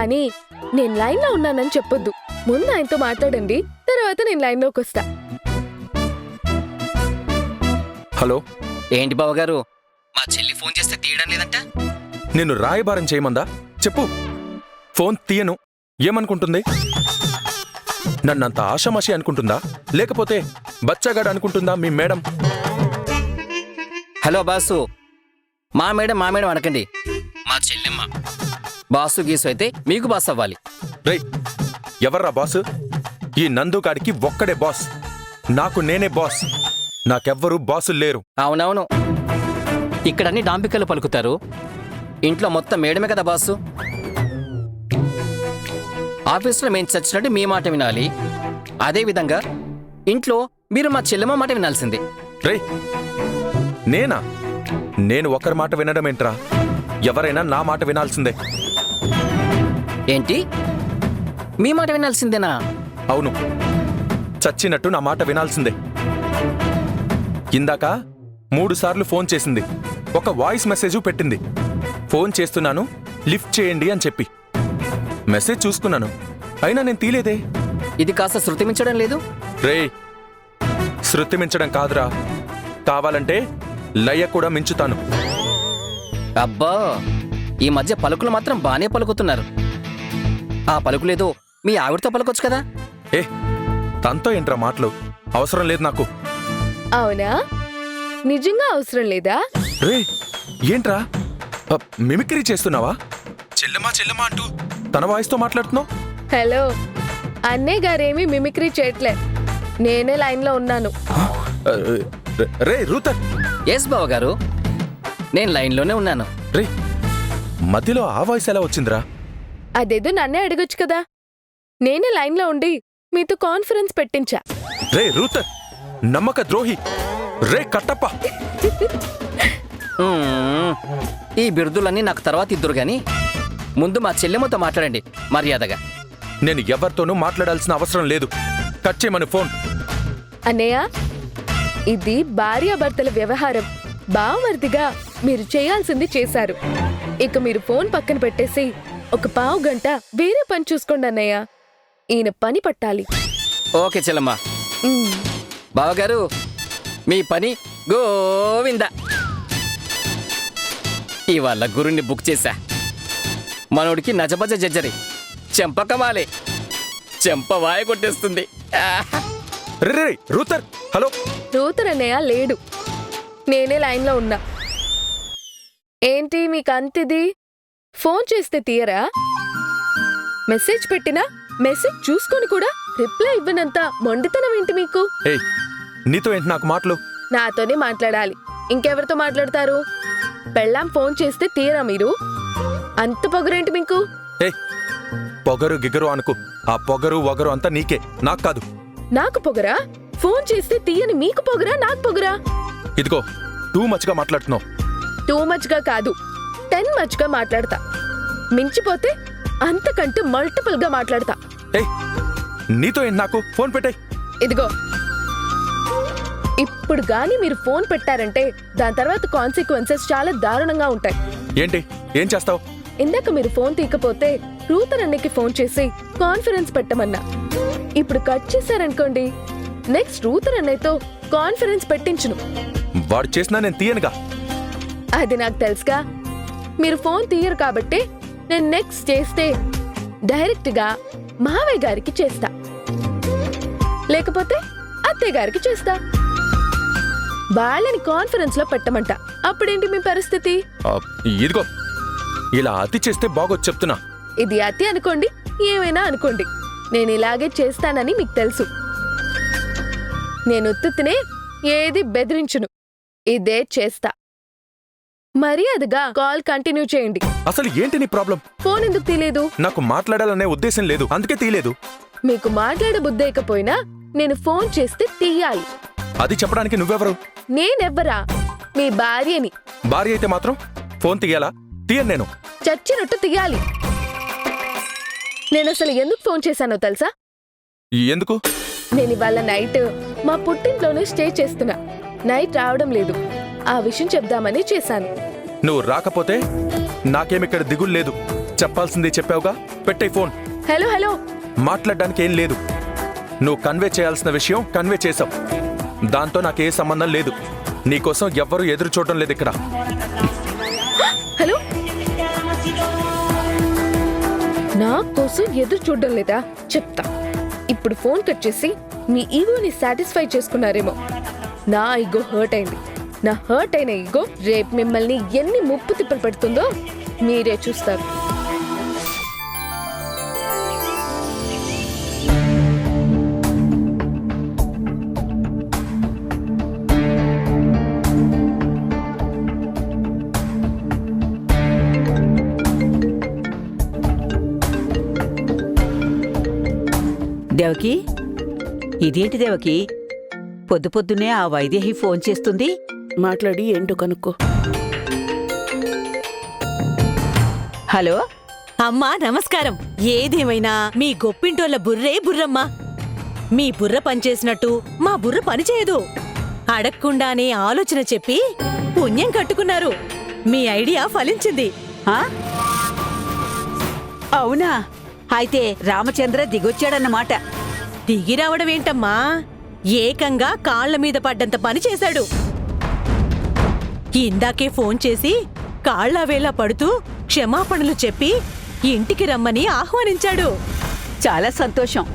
కానీ నేను లైన్ లో ఉన్నానని చెప్పొద్దు. ముందు ఆయనతో మాట్లాడండి, తర్వాత నేను లైన్ లోకి వస్తా. హలో, ఏంటి బావగారు, మా చెల్లి ఫోన్ చేస్తే తీయడం లేదంట? నిన్ను రాయబారం చేయమందా? చెప్పు. ఫోన్ తీయను. ఏమనుకుంటుంది? నన్నంత ఆషామాషి అనుకుంటుందా, లేకపోతే బచ్చాగాడు అనుకుంటుందా మీ మేడం? హలో బాసు, మా మేడం అనకండి, మా చెల్లెమ్మ. బాసు గీసు అయితే మీకు బాస్ అవ్వాలి. రేయ్, ఎవర్రా బాసు? ఈ నందుగాడికి ఒక్కడే బాస్. నాకు నేనే బాస్. నాకెవ్వరూ బాసులు లేరు. అవునవును, ఇక్కడన్ని డాంబికలు పలుకుతారు, ఇంట్లో మొత్తం మేడమే కదా బాసు. ఆఫీసులో మేము చచ్చినట్టు మీ మాట వినాలి, అదేవిధంగా ఇంట్లో మీరు మా చెల్లెమ్మ మాట వినాల్సిందే. రేయ్, నేనా? నేను ఒకరి మాట వినడం ఏంట్రా? ఎవరైనా నా మాట వినాల్సిందే. ఏంటి, మీ మాట వినాల్సిందేనా? అవును, చచ్చినట్టు నా మాట వినాల్సిందే. ఇందాక 3 సార్లు ఫోన్ చేసింది, ఒక వాయిస్ మెసేజ్ పెట్టింది. ఫోన్ చేస్తున్నాను, లిఫ్ట్ చేయండి అని చెప్పి. మెసేజ్ చూసుకున్నాను, అయినా నేను తీలేదే. ఇది కాస్త శృతి మించడం లేదు? రేయ్, శృతి మించడం కాదురా, కావాలంటే లయ కూడా మించుతాను. అబ్బా, ఈ మధ్య పలుకులు మాత్రం బానే పలుకుతున్నారు. ఆ పలుకులేదో మీ ఆవిడతో పలుకొచ్చు కదా. ఏ, తనతో ఏంట్రా మాటలు? అవసరం లేదు నాకు. అవునా? నిజంగా అవసరం లేదా? రే, ఏంట్రా మిమిక్రీ చేస్తున్నావా? చెల్లెమా అంటూ తన వాయిస్తో మాట్లాడుతున్నావు. హలో, అన్నయ్య గారేమీ మిమిక్రీ చేయట్లే, నేనే లైన్ లో ఉన్నాను. రే రూతర్. ఎస్ బావగారు, నేను లైన్లోనే ఉన్నాను. రే, మధ్యలో ఆ వాయిస్ ఎలా వచ్చిందిరా? అదేదో నన్నే అడగొచ్చు కదా. నేనే లైన్ లో ఉండి మీతో కాన్ఫరెన్స్ పెట్టించా. రే రూతర్, నమ్మక ద్రోహి. రే కట్టప్ప. ఈ బిరుదులన్నీ నాకు తర్వాత ఇద్దరు గాని ముందు మా చెల్లెమ్మతో మాట్లాడండి మర్యాదగా. నేను ఎవరితోనూ మాట్లాడాల్సిన అవసరం లేదు. కట్ చేయమని ఫోన్. అన్నయ్య, ఇది భార్యాభర్తల వ్యవహారం. బావమర్దిగా మీరు చేయాల్సింది చేశారు. ఇక మీరు ఫోన్ పక్కన పెట్టేసి ఒక పావు గంట వేరే పని చూసుకోండి అన్నయ్య. ఈయన పని పట్టాలి. ఓకే చెల్లమ్మ. బావగారు, మీ పని గోవింద. ఇవాళ గురుణ్ణి బుక్ చేశా. మనోడికి నజబజ జజ్జరి, చెంపకమాలే, చెంపవాయ కొట్టేస్తుంది. రే రూతర్. హలో. రూతర్ అన్నయ్య లేడు, నేనే లైన్లో ఉన్నా. ఏంటి మీకు అంతిది? ఫోన్ చేస్తే తీయరా? మెసేజ్ పెట్టినా మెసేజ్ చూసుకొని కూడా రిప్లై ఇవ్వనంత మొండితనం ఏంటి మీకు? ఏయ్, నీతో ఏంటి నాకు మాటలు? నాతోనే మాట్లాడాలి, ఇంకెవరితో మాట్లాడతారు? పెళ్ళాం ఫోన్ చేస్తే తీయరా మీరు? అంత పొగరేంటి మీకు? ఏ, పొగరు గిగరు అనుకో. ఆ పొగరు వగరు అంతా నీకే, నాకు కాదు. నాకు పొగరా? ఫోన్ చేస్తే తీయని మీకు పొగరా, నాకు పొగరా? ఇదిగో, టూ మచ్గా మాట్లాడుతున్నావు. టూ మచ్గా కాదు, 10 మచ్గా మాట్లాడతా. మించిపోతే అంతకంటే మల్టిపుల్ గా మాట్లాడతా. ఏయ్, నీతో ఏంటి నాకు? ఫోన్ పెట్టేయ్. ఇదిగో, ఇప్పుడు గాని మీరు ఫోన్ పెట్టారంటే దాని తర్వాత కాన్సిక్వెన్సెస్ చాలా దారుణంగా ఉంటాయి. ఏంటి, ఏం చేస్తావు? ఇందాక మీరు ఫోన్ తీయకపోతే రూతర్ అన్నకి ఫోన్ చేసి కాన్ఫరెన్స్ పెట్టమన్నా. ఇప్పుడు కట్ చేశారనుకోండి, నెక్స్ట్ రూతర్ అన్నయ్యతో కాన్ఫరెన్స్ పెట్టించును. వాడు చేసినా నేను తీయనుగా. అది నాకు తెలుసుగా. మీరు ఫోన్ తీయరు కాబట్టి నేను నెక్స్ట్ చేస్తే డైరెక్ట్ గా మావయ్య గారికి చేస్తా, లేకపోతే అత్తయ్య గారికి చేస్తా. వాళ్ళని కాన్ఫరెన్స్ లో పెట్టమంట. అప్పుడేంటి మీ పరిస్థితి? ఇదిగో, ఇలా అతి చేస్తే బాగోచ్చు చెప్తున్నా. ఇది అతి అనుకోండి, ఏమైనా అనుకోండి, నేను ఇలాగే చేస్తానని మీకు తెలుసు. నేను ఉత్తునే ఏది బెదిరించును, ఇదే చేస్తా. మర్యాదగా కాల్ కంటిన్యూ చేయండి. అసలు ఏంటి నీ ప్రాబ్లం? ఫోన్ ఎందుకు తీలేదు? నాకు మాట్లాడాలనే ఉద్దేశం లేదు, అందుకే తీయలేదు. మీకు మాట్లాడే బుద్ధేకపోయినా నేను ఫోన్ చేస్తే తీయాలి. అది చెప్పడానికి నువ్వెవరు? నేనెవ్వరా? మీ భార్యని. భార్య అయితే మాత్రం ఫోన్ తీయాలా? తీయను నేను. చచ్చినట్టు తీయాలి. నేనసలు ఎందుకు ఫోన్ చేశానో తెలుసా? ఎందుకు? నేను ఇవాళ నైట్ మా పుట్టింట్లోనే స్టే చేస్తున్నా. నైట్ రావడం లేదు, ఆ విషయం చెప్దామని చేశాను. నువ్వు రాకపోతే నాకేమిక్కడ దిగులు లేదు. చెప్పాల్సింది చెప్పావుగా, పెట్టే ఫోన్. Hello hello. మాట్లాడడానికి ఏం లేదు. నువ్వు కన్వే చేయాల్సిన విషయం కన్వే చేసావు. దాంతో నాకే సంబంధం లేదు. నీకోసం ఎవ్వరూ ఎదురు చూడటం లేదు ఇక్కడ. హలో, నా కోసం ఎదురు చూడడం లేదా? చెప్తా. ఇప్పుడు ఫోన్ కట్ చేసి మీ ఈగోని సాటిస్ఫై చేసుకున్నారేమో. నా ఈగో హర్ట్ అయింది. నా హర్ట్ అయిన ఈగో రేపు మిమ్మల్ని ఎన్ని ముప్పు తిప్పలు పెడుతుందో మీరే చూస్తారు. దేవకి, ఇదేంటి దేవకి, పొద్దు పొద్దునే ఆ వైదేహి ఫోన్ చేస్తుంది? మాట్లాడి ఏంటో కనుక్కో. హలో అమ్మా నమస్కారం. ఏదేమైనా మీ గొప్పింటోళ్ళ బుర్రే బుర్రమ్మా. మీ బుర్ర పనిచేసినట్టు మా బుర్ర పనిచేయదు. అడగకుండానే ఆలోచన చెప్పి పుణ్యం కట్టుకున్నారు. మీ ఐడియా ఫలించింది. ఆ? అవునా? అయితే రామచంద్ర దిగొచ్చాడన్నమాట. దిగి రావడమేంటమ్మా, ఏకంగా కాళ్ల మీద పడ్డంత పని చేశాడు. ఇందాకే ఫోన్ చేసి కాళ్ల వేళ పడుతూ క్షమాపణలు చెప్పి ఇంటికి రమ్మని ఆహ్వానించాడు. చాలా సంతోషం.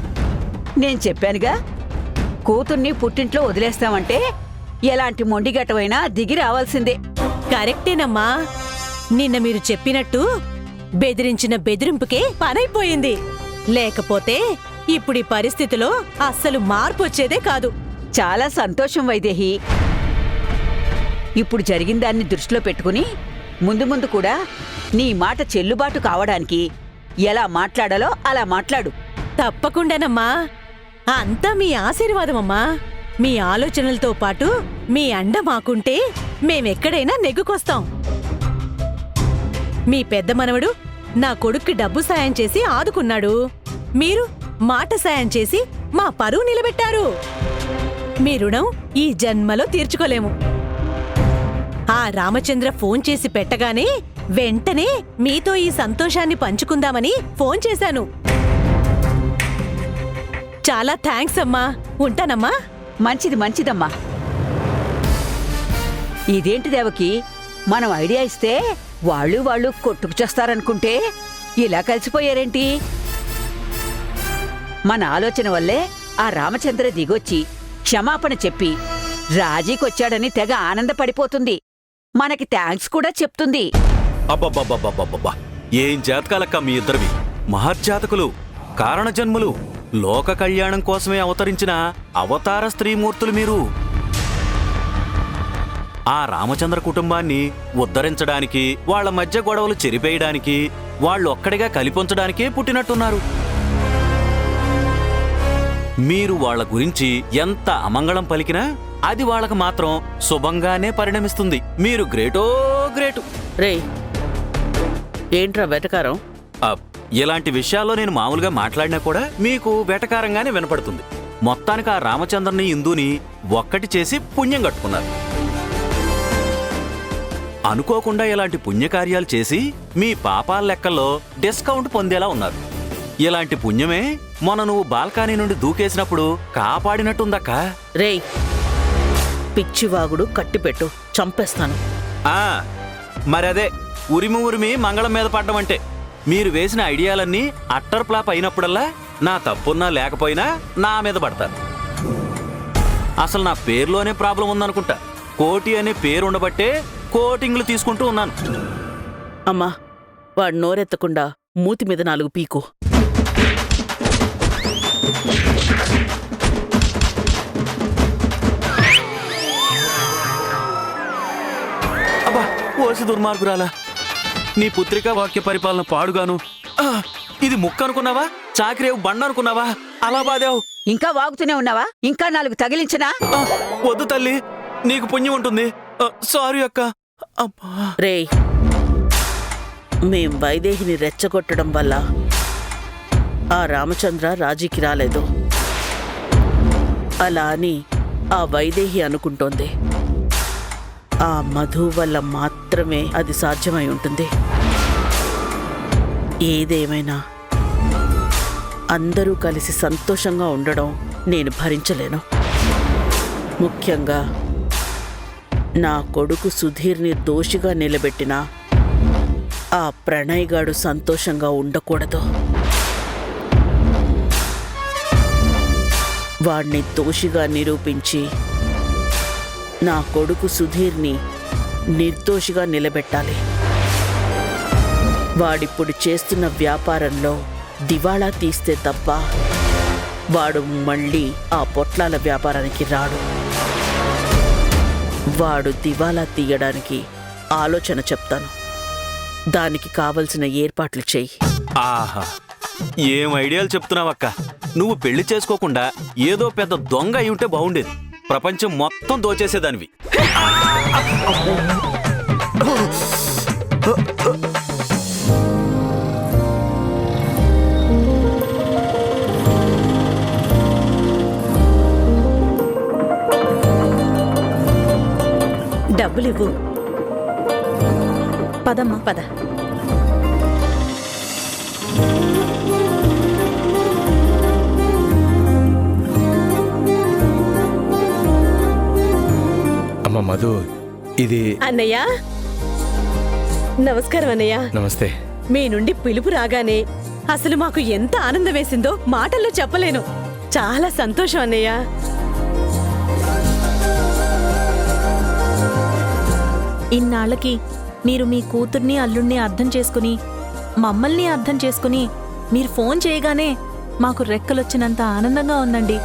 నేను చెప్పానుగా, కూతుర్ని పుట్టింట్లో వదిలేస్తామంటే ఎలాంటి మొండిగట్టమైనా దిగి రావాల్సిందే. కరెక్టేనమ్మా. నిన్న మీరు చెప్పినట్టు బెదిరించిన బెదిరింపుకే పనైపోయింది. లేకపోతే ఇప్పుడీ పరిస్థితిలో అస్సలు మార్పు వచ్చేదే కాదు. చాలా సంతోషం వైదేహి. ఇప్పుడు జరిగిన దాన్ని దృష్టిలో పెట్టుకుని ముందు ముందు కూడా నీ మాట చెల్లుబాటు కావడానికి ఎలా మాట్లాడాలో అలా మాట్లాడు. తప్పకుండానమ్మా. అంతా మీ ఆశీర్వాదమమ్మా. మీ ఆలోచనలతో పాటు మీ అండ మాకుంటే మేమెక్కడైనా నెగ్గుకొస్తాం. మీ పెద్ద మనవడు నా కొడుక్కి డబ్బు సాయం చేసి ఆదుకున్నాడు. మీరు మాట సాయం చేసి మా పరువు నిలబెట్టారు. మీ రుణం ఈ జన్మలో తీర్చుకోలేము. ఆ రామచంద్ర ఫోన్ చేసి పెట్టగానే వెంటనే మీతో ఈ సంతోషాన్ని పంచుకుందామని ఫోన్ చేశాను. చాలా థ్యాంక్స్ అమ్మా. ఉంటానమ్మా. మంచిది మంచిదమ్మా. ఇదేంటి దేవకి, మనం ఐడియా ఇస్తే వాళ్ళు కొట్టుకు చేస్తారనుకుంటే ఇలా కలిసిపోయారేంటి? మన ఆలోచన వల్లే ఆ రామచంద్ర దిగొచ్చి క్షమాపణ చెప్పి రాజీకొచ్చాడని తెగ ఆనందపడిపోతుంది. మనకి థ్యాంక్స్ కూడా చెప్తుంది. అబ్బబ్బబ్బబ్బబ్బబ్బా! ఏం జాతకాలక్క మీ ఇద్దరివి! మహర్జాతకులు, కారణజన్ములు, లోక కళ్యాణం కోసమే అవతరించిన అవతార స్త్రీమూర్తులు మీరు. ఆ రామచంద్ర కుటుంబాన్ని ఉద్ధరించడానికి, వాళ్ల మధ్య గొడవలు చెరిపేయడానికి, వాళ్ళు ఒక్కడిగా కలిపొంచడానికే పుట్టినట్టున్నారు. మీరు వాళ్ల గురించి ఎంత అమంగళం పలికినా అది వాళ్ళకు మాత్రం శుభంగానే పరిణమిస్తుంది. మీరు గ్రేటో గ్రేటు. రేయ్, ఏంట్రా వెటకారం? ఇలాంటి విషయాల్లో నేను మామూలుగా మాట్లాడినా కూడా మీకు వెటకారంగానే వినపడుతుంది. మొత్తానికి ఆ రామచంద్రని ఇందుని ఒక్కటి చేసి పుణ్యం కట్టుకున్నారు. అనుకోకుండా ఇలాంటి పుణ్యకార్యాలు చేసి మీ పాపాల లెక్కల్లో డిస్కౌంట్ పొందేలా ఉన్నారు. ఇలాంటి పుణ్యమే మొన్న నువ్వు బాల్కనీ నుండి దూకేసినప్పుడు కాపాడినట్టుందక్కా. రేయ్, పిచ్చివాగుడు కట్టిపెట్టు, చంపేస్తాను. మరదే ఉరిమి మంగళం మీద పడ్డమంటే. మీరు వేసిన ఐడియాలన్నీ అట్టర్ ఫ్లాప్ అయినప్పుడల్లా నా తప్పున్నా లేకపోయినా నా మీద పడతారు. అసలు నా పేరులోనే ప్రాబ్లం ఉందనుకుంటా. కోటి అనే పేరు ఉండబట్టే కోటింగ్లు తీసుకుంటూ ఉన్నాను. అమ్మా, వాడు నోరెత్తకుండా మూతి మీద 4 పీకు. అబ్బా, ఓసి దుర్మార్గురాలా! నీ పుత్రికా వాక్య పరిపాలన పాడుగాను. ఇది ముక్క అనుకున్నావా? చాకిరేవు బండ అనుకున్నావా? అలా బాదావు. ఇంకా వాగుతూనే ఉన్నావా? ఇంకా 4 తగిలించనా? వద్దు తల్లి, నీకు పుణ్యం ఉంటుంది. సారీ అక్క. రేయ్, మేం వైదేహిని రెచ్చగొట్టడం వల్ల ఆ రామచంద్ర రాజీకి రాలేదు. అలా అని ఆ వైదేహి అనుకుంటోంది. ఆ మధు వల్ల మాత్రమే అది సాధ్యమై ఉంటుంది. ఏదేమైనా అందరూ కలిసి సంతోషంగా ఉండడం నేను భరించలేను. ముఖ్యంగా నా కొడుకు సుధీర్ని దోషిగా నిలబెట్టిన ఆ ప్రణయ్ గాడు సంతోషంగా ఉండకూడదు. వాణ్ణి దోషిగా నిరూపించి నా కొడుకు సుధీర్ని నిర్దోషిగా నిలబెట్టాలి. వాడిప్పుడు చేస్తున్న వ్యాపారంలో దివాళా తీస్తే తప్ప వాడు మళ్ళీ ఆ పొట్లాల వ్యాపారానికి రాడు. వాడు దివాళా తీయడానికి ఆలోచన చెప్తాను. దానికి కావలసిన ఏర్పాట్లు చెయ్యి. ఆహా, ఏం ఐడియాలు చెప్తున్నావక్క. నువ్వు పెళ్లి చేసుకోకుండా ఏదో పెద్ద దొంగ అయి ఉంటే బాగుండేది. ప్రపంచం మొత్తం దోచేసేదానివి. డబ్బులివ్వు. పదమ్మా పద. అమ్మ మధు, ఇది అన్నయ్య నమస్కారం. అన్నయ్య నమస్తే. మీ నుండి పిలుపు రాగానే అసలు మాకు ఎంత ఆనందం వేసిందో మాటల్లో చెప్పలేను. చాలా సంతోషం అన్నయ్య. ఇన్నాళ్ళకి మీరు మీ కూతుర్ని అల్లుణ్ణి అర్థం చేసుకుని మమ్మల్ని అర్థం చేసుకుని మీరు ఫోన్ చేయగానే మాకు రెక్కలొచ్చినంత ఆనందంగా ఉందండి.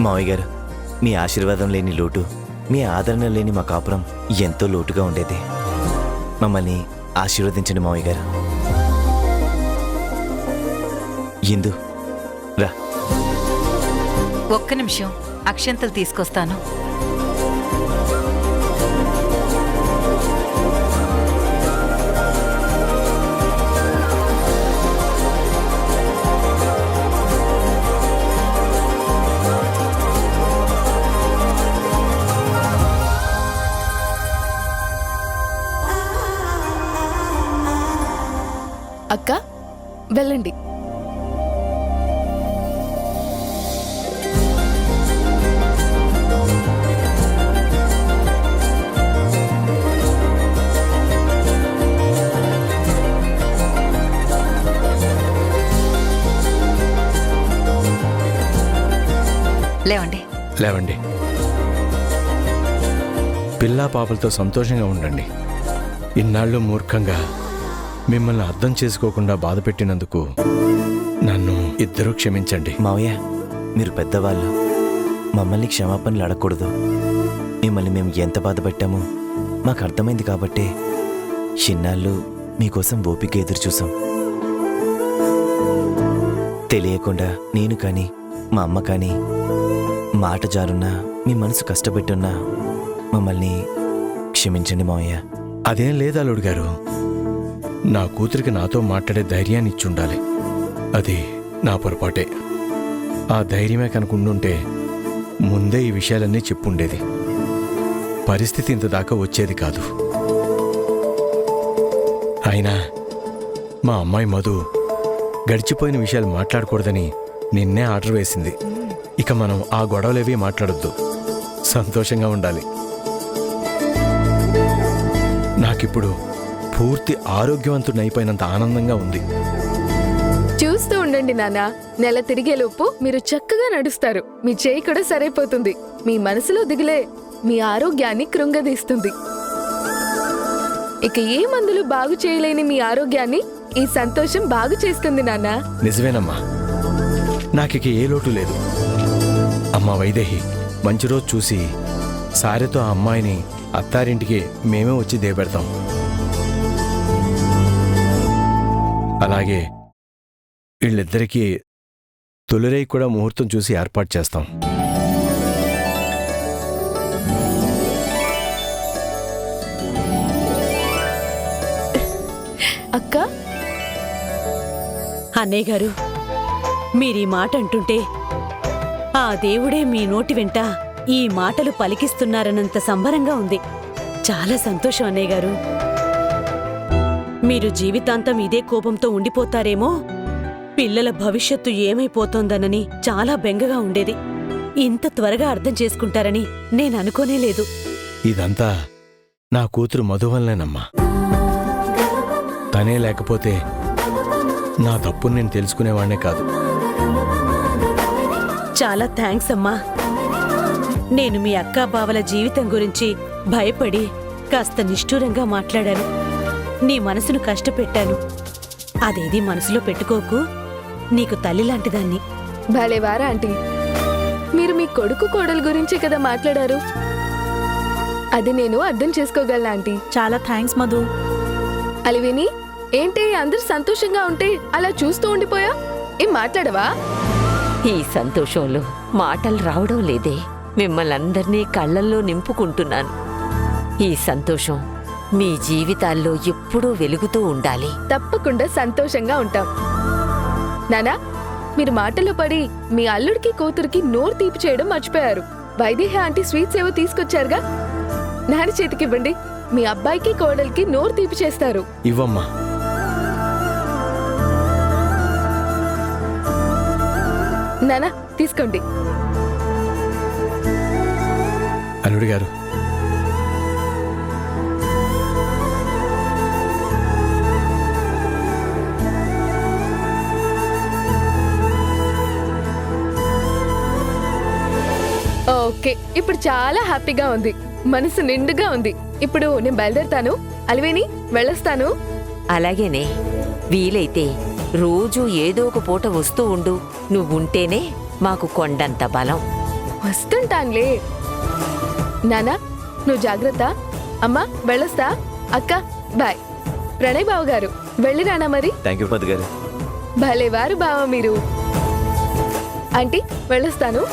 మావయ్య గారు, మీ ఆశీర్వాదం లేని లోటు, మీ ఆదరణ లేని మా కాపురం ఎంతో లోటుగా ఉండేది. మమ్మల్ని ఆశీర్వదించండి మావయ్య గారు. ఇందు రా. ఒక్క నిమిషం, అక్షంతలు తీసుకొస్తాను. అక్క వెళ్ళండి. లేవండి. లేవండి. పిల్లా పాపలతో సంతోషంగా ఉండండి. ఇన్నాళ్ళు మూర్ఖంగా మిమ్మల్ని అర్థం చేసుకోకుండా బాధ పెట్టినందుకు నన్ను ఇద్దరూ క్షమించండి. మావయ్య, మీరు పెద్దవాళ్ళు, మమ్మల్ని క్షమాపణలు అడగకూడదు. మిమ్మల్ని మేము ఎంత బాధ పెట్టామో మాకు అర్థమైంది కాబట్టే చిన్నాళ్ళు మీకోసం ఓపిక ఎదురు చూసాం. తెలియకుండా నేను కానీ మా అమ్మ కానీ మాట జారున్నా మీ మనసు కష్టపెట్టున్నా మమ్మల్ని క్షమించండి మావయ్య. అదేం లేదు అల్లుడు గారు. నా కూతురికి నాతో మాట్లాడే ధైర్యాన్ని ఇచ్చుండాలి. అది నా పొరపాటే. ఆ ధైర్యమే కనుకుండుంటే ముందే ఈ విషయాలన్నీ చెప్పుండేది. పరిస్థితి ఇంత దాకా వచ్చేది కాదు. అయినా మా అమ్మాయి మధు గడిచిపోయిన విషయాలు మాట్లాడకూడదని నిన్నే ఆర్డర్ వేసింది. ఇక మనం ఆ గొడవలేవి మాట్లాడొద్దు. సంతోషంగా ఉండాలి. నాకిప్పుడు పూర్తి ఆరోగ్యవంతుడైపోయినంత ఆనందంగా ఉంది. చూస్తూ ఉండండి నాన్న. నెల తిరిగేలోపు మీరు చక్కగా నడుస్తారు. మీ చేయి కూడా సరైపోతుంది. మీ మనసులో దిగులే మీ ఆరోగ్యాన్ని కృంగదీస్తుంది. ఇక ఏ మందులు బాగు చేయలేని మీ ఆరోగ్యాన్ని ఈ సంతోషం బాగు చేస్తుంది నాన్న. నిజమేనమ్మా. నాకిక ఏ లోటు లేదు. అమ్మా వైదేహి, మంచి రోజు చూసి సారెతో ఆ అమ్మాయిని అత్తారింటికి మేమే వచ్చి దేపెడతాం. అలాగే వీళ్ళిద్దరికీ తొలిరై కూడా ముహూర్తం చూసి ఏర్పాటు చేస్తాం. అక్క, అన్నయ్య గారు, మీరీ మాట అంటుంటే ఆ దేవుడే మీ నోటి వెంట ఈ మాటలు పలికిస్తున్నారన్నంత సంబరంగా ఉంది. చాలా సంతోషం అన్నయ్య గారు. మీరు జీవితాంతం ఇదే కోపంతో ఉండిపోతారేమో, పిల్లల భవిష్యత్తు ఏమైపోతోందనని చాలా బెంగగా ఉండేది. ఇంత త్వరగా అర్థం చేసుకుంటారని నేను అనుకోనేలేదు. ఇదంతా నా కూతురు మధు వల్లనేనమ్మా. తనే లేకపోతే నా తప్పుని నేను తెలుసుకునేవాణ్ణే కాదు. చాలా థ్యాంక్స్ అమ్మా. నేను మీ అక్కా బావల జీవితం గురించి భయపడి కాస్త నిష్ఠూరంగా మాట్లాడాను. నీ మనసును కష్టపెట్టాను. అదేది మనసులో పెట్టుకోకు. నీకు తల్లిలాంటిదాన్ని. భలేవారా ఆంటీ, మీరు మీ కొడుకు కోడలు గురించే కదా మాట్లాడారు. అది నేను అర్థం చేసుకోగలను ఆంటీ. చాలా థ్యాంక్స్ మధు. అలివిని, ఏంటి అందరు సంతోషంగా ఉంటే అలా చూస్తూ ఉండిపోయా? ఏం మాట్లాడవా? ఈ సంతోషంలో మాటలు రావడం లేదే. మిమ్మల్ని అందరినీ కళ్ళల్లో నింపుకుంటున్నాను. ఈ సంతోషం మీ జీవితాల్లో ఎప్పుడూ వెలుగుతూ ఉండాలి. తప్పకుండా సంతోషంగా ఉంటాం. నానా, మీరు మాటలో పడి మీ అల్లుడికి కూతురికి నోరు తీపి చేయడం మర్చిపోయారు. వైదేహి ఆంటీ స్వీట్స్ ఏవో తీసుకొచ్చారుగా, నాని చేతికివ్వండి. మీ అబ్బాయికి కోడలికి నోరు తీపి చేస్తారు. ఇవ్వమ్మా. నానా, తీసుకోండి. అల్లుడు గారు, ఓకే, ఇప్పుడు చాలా హ్యాపీగా ఉంది. మనసు నిండుగా ఉంది. ఇప్పుడు నేను బయలుదేరుతాను. అలివేని, వెళ్ళొస్తాను. అలాగేనే. వీలైతే రోజూ ఏదో ఒక పూట వస్తూ ఉండు. నువ్వుంటేనే మాకు కొండంత బలం. వస్తుంటానులే. నానా, నువ్వు జాగ్రత్త. అమ్మా, వెళ్ళొస్తా. అక్క, బాయ్. ప్రణయ్ బావ గారు, వెళ్ళిరానా మరి? థ్యాంక్ యూ మధు గారు. భలేవారు బావ మీరు. ఆంటీ, వెళ్ళొస్తాను.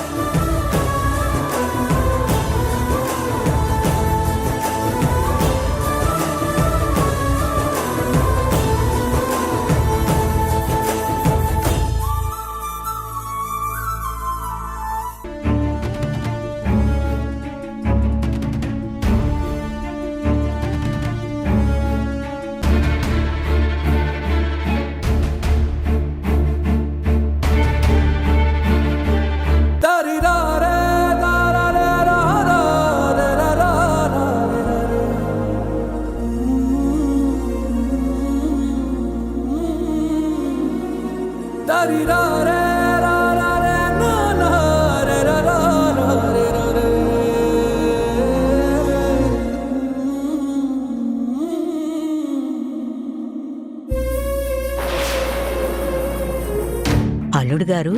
అల్లుడు గారు,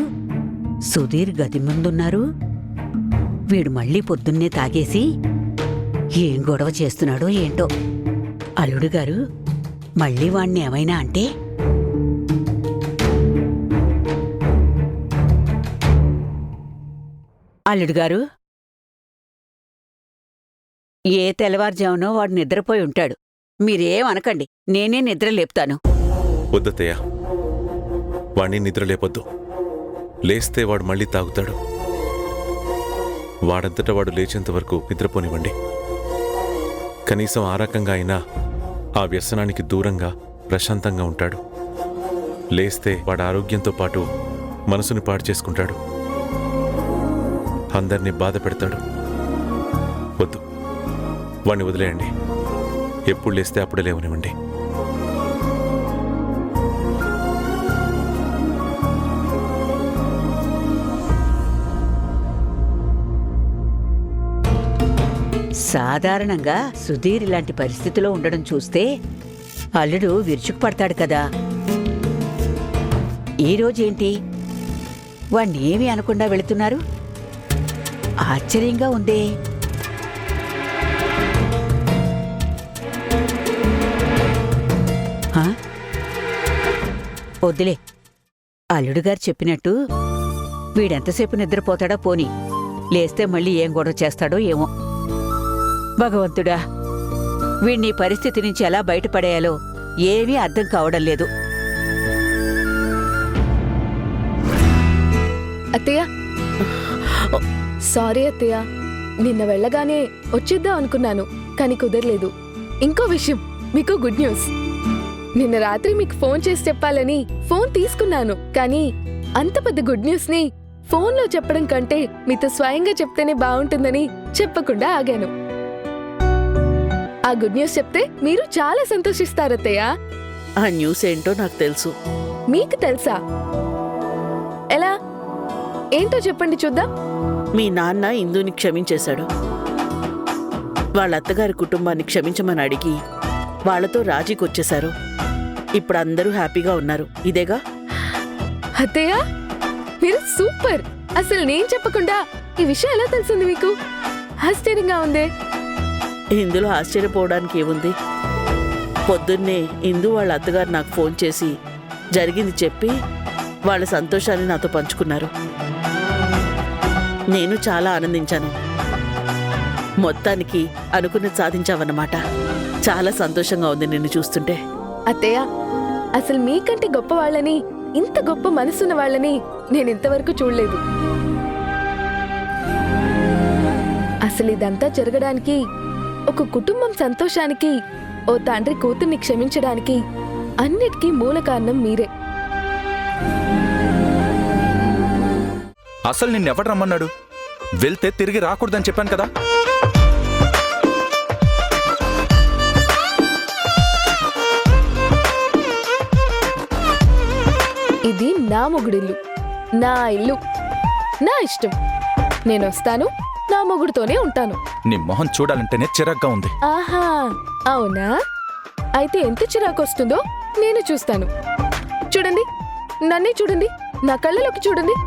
సుధీర్ గది ముందున్నారు. వీడు మళ్ళీ పొద్దున్నే తాగేసి ఏం గొడవ చేస్తున్నాడో ఏంటో. అల్లుడు గారు, మళ్ళీ వాణ్ణి ఏమైనా అంటే? అల్లుడు గారు, ఏ తెల్లవారుజామునో వాడు నిద్రపోయి ఉంటాడు. మీరేం అనకండి, నేనే నిద్ర లేపుతాను. వద్దతయ్య, వాణ్ణి నిద్ర లేపొద్దు. లేస్తే వాడు మళ్ళీ తాగుతాడు. వాడంతటా వాడు లేచేంత వరకు నిద్రపోనివ్వండి. కనీసం ఆ రకంగా అయినా ఆ వ్యసనానికి దూరంగా ప్రశాంతంగా ఉంటాడు. లేస్తే వాడు ఆరోగ్యంతో పాటు మనసుని పాడు చేసుకుంటాడు. అందరినీ బాధ పెడతాడు. వద్దు, వాణ్ణి వదిలేయండి. ఎప్పుడు లేస్తే అప్పుడే లేవనివ్వండి. సాధారణంగా సుధీర్ ఇలాంటి పరిస్థితిలో ఉండడం చూస్తే అల్లుడు విరుచుకుపడతాడు కదా. ఈరోజేంటి వాణ్ణేమీ అనకుండా వెళుతున్నారు? ఆశ్చర్యంగా ఉందే. వద్దులే, అల్లుడుగారు చెప్పినట్టు వీడెంతసేపు నిద్రపోతాడో పోని. లేస్తే మళ్ళీ ఏం గొడవ చేస్తాడో ఏమో. భగవంతుడా, వీణ్ణి పరిస్థితి నుంచి ఎలా బయటపడేయాలో ఏమీ అర్థం కావడం లేదు. అత్తయ్య, సారీ అత్తయ్య. నిన్న వెళ్ళగానే వచ్చేద్దాం అనుకున్నాను, కానీ కుదరలేదు. ఇంకో విషయం, మీకు గుడ్ న్యూస్. నిన్న రాత్రి మీకు ఫోన్ చేసి చెప్పాలని ఫోన్ తీసుకున్నాను, కానీ అంత పెద్ద గుడ్ న్యూస్ ని ఫోన్లో చెప్పడం కంటే మీతో స్వయంగా చెప్తేనే బాగుంటుందని చెప్పకుండా ఆగాను. ఆ గుడ్ న్యూస్ చెప్తే మీరు చాలా సంతోషిస్తారత్తయ్య. ఆ న్యూస్ ఏంటో నాకు తెలుసు. మీకు తెలుసా? ఎలా? ఏంటో చెప్పండి చూద్దాం. మీ నాన్న ఇందుని క్షమించేశాడు. వాళ్ళ అత్తగారి కుటుంబాన్ని క్షమించమని అడిగి వాళ్లతో రాజీకొచ్చేశారు. ఇప్పుడు అందరూ హ్యాపీగా ఉన్నారు. ఇదేగా? అత్తయ్య మీరు సూపర్. అసలు నేను చెప్పకుండా ఈ విషయం ఎలా తెలిసింది మీకు? ఆశ్చర్యంగా ఉంది. ఇందులో ఆశ్చర్యపోవడానికి ఏముంది? పొద్దున్నే ఇందు వాళ్ళ అత్తగారు నాకు ఫోన్ చేసి జరిగింది చెప్పి వాళ్ళ సంతోషాన్ని నాతో పంచుకున్నారు. నేను చాలా ఆనందించాను. మొత్తానికి అనుకున్నది సాధించావన్నమాట. చాలా సంతోషంగా ఉంది నిన్ను చూస్తుంటే. అత్తయ్య అసలు మీకంటే గొప్ప వాళ్ళని, ఇంత గొప్ప మనసున్న వాళ్ళని నేను ఇంతవరకు చూడలేదు. అసలు ఇదంతా జరగడానికి, ఒక కుటుంబం సంతోషానికి, ఓ తండ్రి కూతుర్ని క్షమించడానికి అన్నిటికీ మూల కారణం మీరే. అసలు నిన్నెవడు రమ్మన్నాడు? వెళ్తే తిరిగి రాకూడదని చెప్పాను కదా. ఇది నా మొగుడిల్లు, నా ఇల్లు, నా ఇష్టం. నేను వస్తాను, నా మొగుడుతోనే ఉంటాను. నీ మొహం చూడాలంటేనే చిరాగ్గా ఉంది. ఆహా అవునా? అయితే ఎంత చిరాకు వస్తుందో నేను చూస్తాను. చూడండి, నన్నే చూడండి, నా కళ్ళలోకి చూడండి.